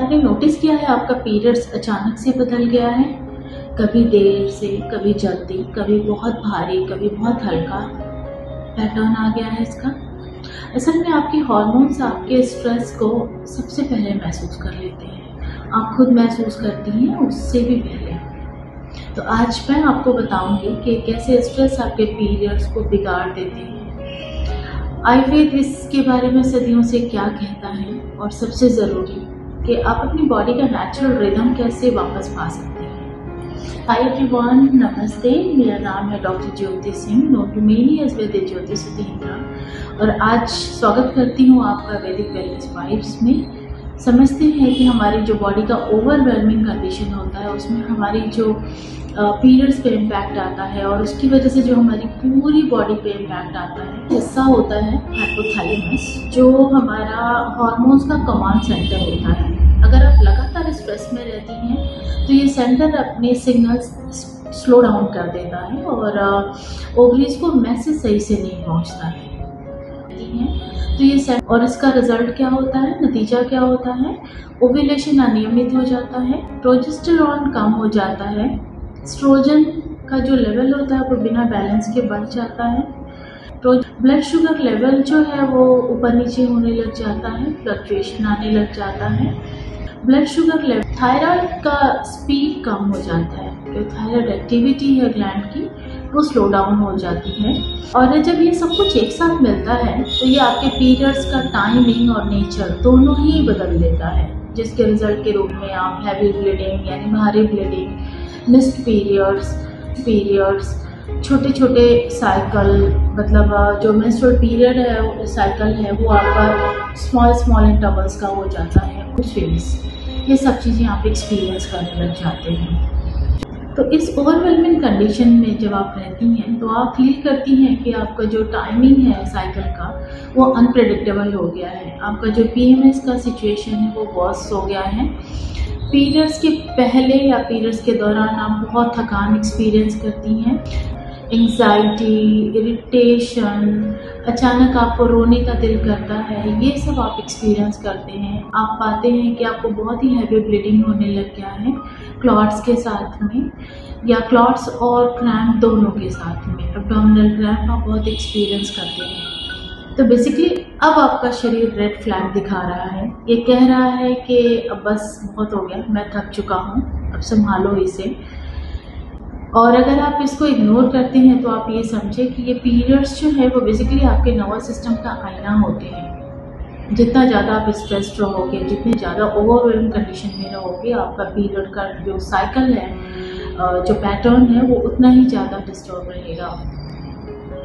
आपने नोटिस किया है आपका पीरियड्स अचानक से बदल गया है? कभी देर से, कभी जल्दी, कभी बहुत भारी, कभी बहुत हल्का पैटर्न आ गया है इसका। असल में आपके हार्मोन्स आपके स्ट्रेस को सबसे पहले महसूस कर लेते हैं। आप खुद महसूस करती हैं उससे भी पहले। तो आज मैं आपको बताऊंगी कि कैसे स्ट्रेस आपके पीरियड्स को बिगाड़ देते हैं। आयुर्वेद इसके बारे में सदियों से क्या कहता है, और सबसे ज़रूरी कि आप अपनी बॉडी का नेचुरल रिदम कैसे वापस पा सकते हैं। हाय एवरीवन, नमस्ते। मेरा नाम है doctor Jyoti Singh, known to many as Vaidya Jyoti Sudhindra, और आज स्वागत करती हूँ आपका वैदिक वेलनेस वाइब्स में। समझते हैं कि हमारी जो बॉडी का ओवरवेलमिंग कंडीशन होता है उसमें हमारी जो पीरियड्स पे इम्पैक्ट आता है, और उसकी वजह से जो हमारी पूरी बॉडी पे इम्पैक्ट आता है, हिस्सा होता है हाइपोथैलेमस, जो हमारा हार्मोन्स का कमांड सेंटर होता है। अगर आप लगातार स्ट्रेस में रहती हैं तो ये सेंटर अपने सिग्नल्स स्लो डाउन कर देता है और ओवरीज को मैसेज सही से नहीं पहुंचता है। तो ये और इसका रिजल्ट क्या होता है, नतीजा क्या होता है? ओव्यूलेशन अनियमित हो जाता है, प्रोजेस्टेरॉन कम हो जाता है, एस्ट्रोजन का जो लेवल होता है वो बिना बैलेंस के बढ़ जाता है, ब्लड शुगर लेवल जो है वो ऊपर नीचे होने लग जाता है, फ्लक्चुएशन आने लग जाता है, ब्लड शुगर लेवल, थायराइड का स्पीड कम हो जाता है, जो थायराइड एक्टिविटी है ग्लैंड की वो स्लो डाउन हो जाती है। और जब ये सब कुछ एक साथ मिलता है तो ये आपके पीरियड्स का टाइमिंग और नेचर दोनों ही बदल देता है, जिसके रिजल्ट के रूप में आप हैवी ब्लीडिंग यानी भारी ब्लीडिंग, मिस्ड पीरियड्स, छोटे छोटे साइकिल, मतलब जो मेंस्ट्रुअल पीरियड है साइकिल है वो आपका स्मॉल इंटरवल्स का हो जाता है, ये सब चीज़ें आप एक्सपीरियंस करने लग जाते हैं। तो इस ओवरवेलमिंग कंडीशन में जब आप रहती हैं तो आप फील करती हैं कि आपका जो टाइमिंग है साइकिल का वो अनप्रेडिक्टेबल हो गया है, आपका जो पीएमएस का सिचुएशन है वो वर्स हो गया है। पीरियड्स के पहले या पीरियड्स के दौरान आप बहुत थकान एक्सपीरियंस करती हैं, एंग्जाइटी, इरिटेशन, अचानक आपको रोने का दिल करता है, ये सब आप एक्सपीरियंस करते हैं। आप पाते हैं कि आपको बहुत ही हैवी ब्लीडिंग होने लग गया है क्लॉट्स के साथ में, या क्लॉट्स और क्रैम्प दोनों के साथ में, एब्डोमिनल क्रैम्प आप बहुत एक्सपीरियंस करते हैं। तो बेसिकली अब आपका शरीर रेड फ्लैग दिखा रहा है, ये कह रहा है कि अब बस बहुत हो गया, मैं थक चुका हूँ, अब संभालो इसे। और अगर आप इसको इग्नोर करते हैं तो आप ये समझें कि ये पीरियड्स जो है वो बेसिकली आपके नर्वस सिस्टम का आईना होते हैं। जितना ज़्यादा आप स्ट्रेस्ड रहोगे, जितनी ज़्यादा ओवरवेलमिंग कंडीशन में रहोगे, आपका पीरियड का जो साइकिल है, जो पैटर्न है वो उतना ही ज़्यादा डिस्टर्ब रहेगा।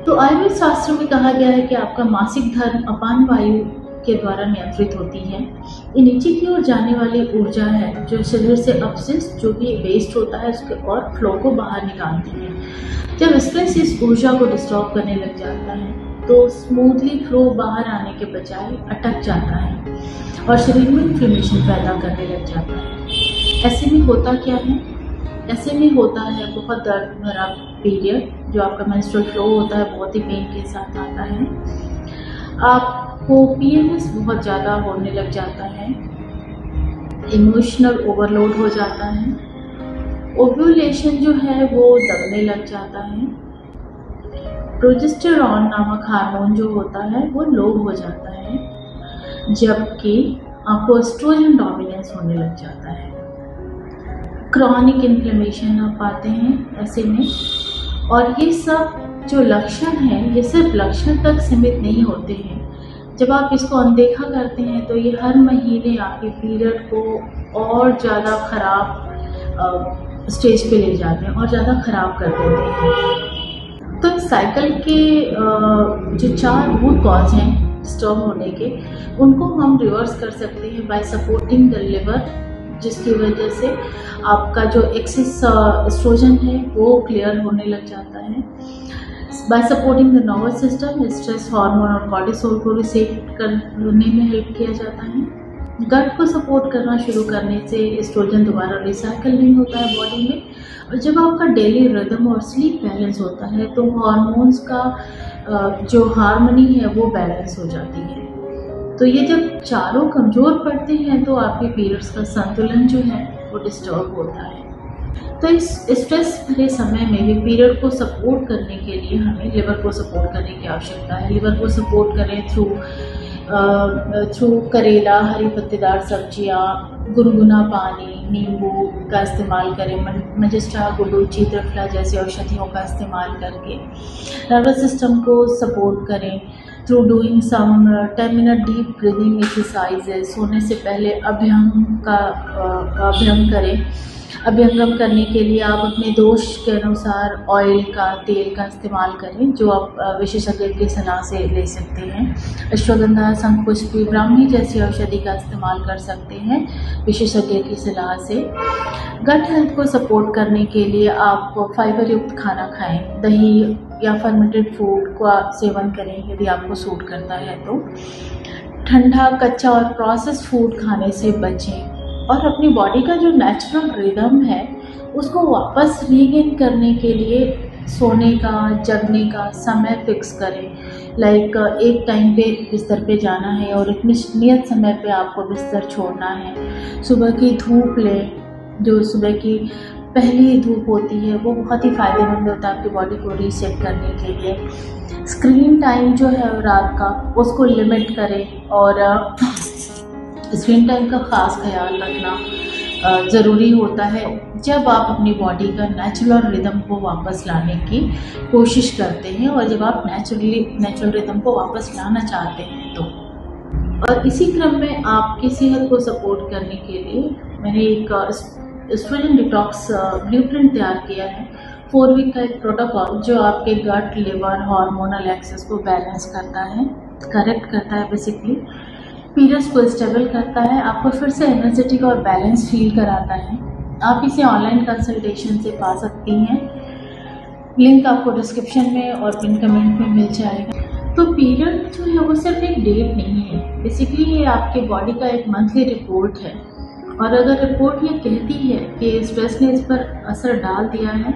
तो आयुर्वेद शास्त्रों में कहा गया है कि आपका मासिक धर्म अपान वायु के द्वारा नियंत्रित होती है। ये नीचे की ओर जाने वाली ऊर्जा है जो शरीर से अपशिष्ट जो भी वेस्ट होता है उसके और फ्लो को बाहर निकालती है। जब स्ट्रेस इस ऊर्जा को डिस्टर्ब करने लग जाता है तो स्मूथली फ्लो बाहर आने के बजाय अटक जाता है और शरीर में इन्फ्लेमेशन पैदा करने लग जाता है। ऐसे में होता क्या है? ऐसे में होता है बहुत दर्द भरा पीरियड, जो आपका मेंस्ट्रुअल फ्लो होता है बहुत ही पेन के साथ आता है, आपको पीएमएस बहुत ज़्यादा होने लग जाता है, इमोशनल ओवरलोड हो जाता है, ओव्यूलेशन जो है वो दबने लग जाता है, प्रोजेस्टेरॉन नामक हार्मोन जो होता है वो लो हो जाता है, जबकि आपको एस्ट्रोजन डोमिनेंस होने लग जाता है। क्रॉनिक इन्फ्लेमेशन आप पाते हैं ऐसे में। और ये सब जो लक्षण हैं ये सिर्फ लक्षण तक सीमित नहीं होते हैं। जब आप इसको अनदेखा करते हैं तो ये हर महीने आपके पीरियड को और ज़्यादा ख़राब स्टेज पे ले जाते हैं और ज़्यादा ख़राब कर देते हैं। तो इस साइकिल के जो 4 रूट कॉज हैं डिस्टर्ब होने के, उनको हम रिवर्स कर सकते हैं बाय सपोर्टिंग द लिवर, जिसकी वजह से आपका जो एक्सेस एस्ट्रोजन है वो क्लियर होने लग जाता है। Bye supporting the nervous system, stress hormone और कॉर्टिसोल को रिसेट करने में हेल्प किया जाता है। गट को सपोर्ट करना शुरू करने से एस्ट्रोजन दोबारा रिसाइकल नहीं होता है बॉडी में, और जब आपका डेली रिदम और स्लीप बैलेंस होता है तो हार्मोन्स का जो हार्मनी है वो बैलेंस हो जाती है। तो ये जब चारों कमज़ोर पड़ते हैं तो आपके पीरियड्स का संतुलन जो है वो डिस्टर्ब होता है। तो इस स्ट्रेस भरे समय में भी पीरियड को सपोर्ट करने के लिए हमें लिवर को सपोर्ट करने की आवश्यकता है। लिवर को सपोर्ट करें थ्रू करेला, हरी पत्तेदार सब्जियां, गुनगुना पानी, नींबू का इस्तेमाल करें, मजिस्ट्रा, गुडुचि, त्रिफला जैसी औषधियों का इस्तेमाल करके नर्वस सिस्टम को सपोर्ट करें through doing some 10 minute deep breathing exercises. सोने से पहले अभ्यंग करें। अभ्यंगम करने के लिए आप अपने दोष के अनुसार ऑयल का, तेल का इस्तेमाल करें जो आप विशेषज्ञ की सलाह से ले सकते हैं। अश्वगंधा, शंखपुष्पी, ब्राह्मी जैसी औषधि का इस्तेमाल कर सकते हैं विशेषज्ञ की सलाह से। गट हेल्थ को सपोर्ट करने के लिए आप फाइबर युक्त खाना खाएं, दही या फर्मेंटेड फूड का सेवन करें यदि आपको सूट करता है तो। ठंडा, कच्चा और प्रोसेस्ड फूड खाने से बचें और अपनी बॉडी का जो नेचुरल रिदम है उसको वापस रीगेन करने के लिए सोने का, जगने का समय फिक्स करें। लाइक एक टाइम पे बिस्तर पे जाना है और एक नियत समय पे आपको बिस्तर छोड़ना है। सुबह की धूप लें, जो सुबह की पहली धूप होती है वो बहुत ही फ़ायदेमंद होता है आपकी बॉडी को रीसेट करने के लिए। स्क्रीन टाइम जो है रात का उसको लिमिट करें और स्क्रीन टाइम का ख़ास ख्याल रखना ज़रूरी होता है जब आप अपनी बॉडी का नेचुरल रिदम को वापस लाने की कोशिश करते हैं और जब आप नेचुरल रिदम को वापस लाना चाहते हैं तो। और इसी क्रम में आपकी सेहत को सपोर्ट करने के लिए मैंने एक एस्ट्रोजन डिटॉक्स ब्लूप्रिंट तैयार किया है। 4 वीक का एक प्रोटोकॉल जो आपके गट, लिवर, हार्मोनल एक्सेस को बैलेंस करता है, करेक्ट करता है, बेसिकली पीरियड्स को स्टेबल करता है, आपको फिर से एनर्जेटिक और बैलेंस फील कराता है। आप इसे ऑनलाइन कंसल्टेशन से पा सकती हैं। लिंक आपको डिस्क्रिप्शन में और पिन कमेंट में मिल जाएगा। तो पीरियड जो है वो सिर्फ एक डेट नहीं है, बेसिकली ये आपके बॉडी का एक मंथली रिपोर्ट है। और अगर रिपोर्ट ये कहती है कि स्ट्रेस ने इस पर असर डाल दिया है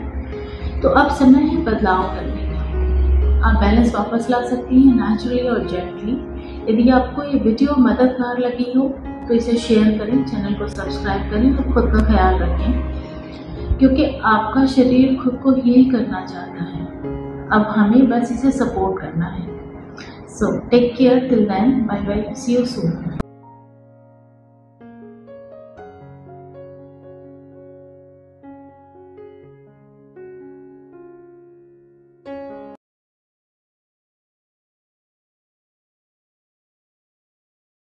तो अब समय है बदलाव करने का। आप बैलेंस वापस ला सकती हैं नेचुरली और जेंटली। यदि आपको ये वीडियो मददगार लगी हो तो इसे शेयर करें, चैनल को सब्सक्राइब करें और खुद का ख्याल रखें क्योंकि आपका शरीर खुद को हील करना चाहता है। अब हमें बस इसे सपोर्ट करना है। So take care till then, bye bye, see you soon.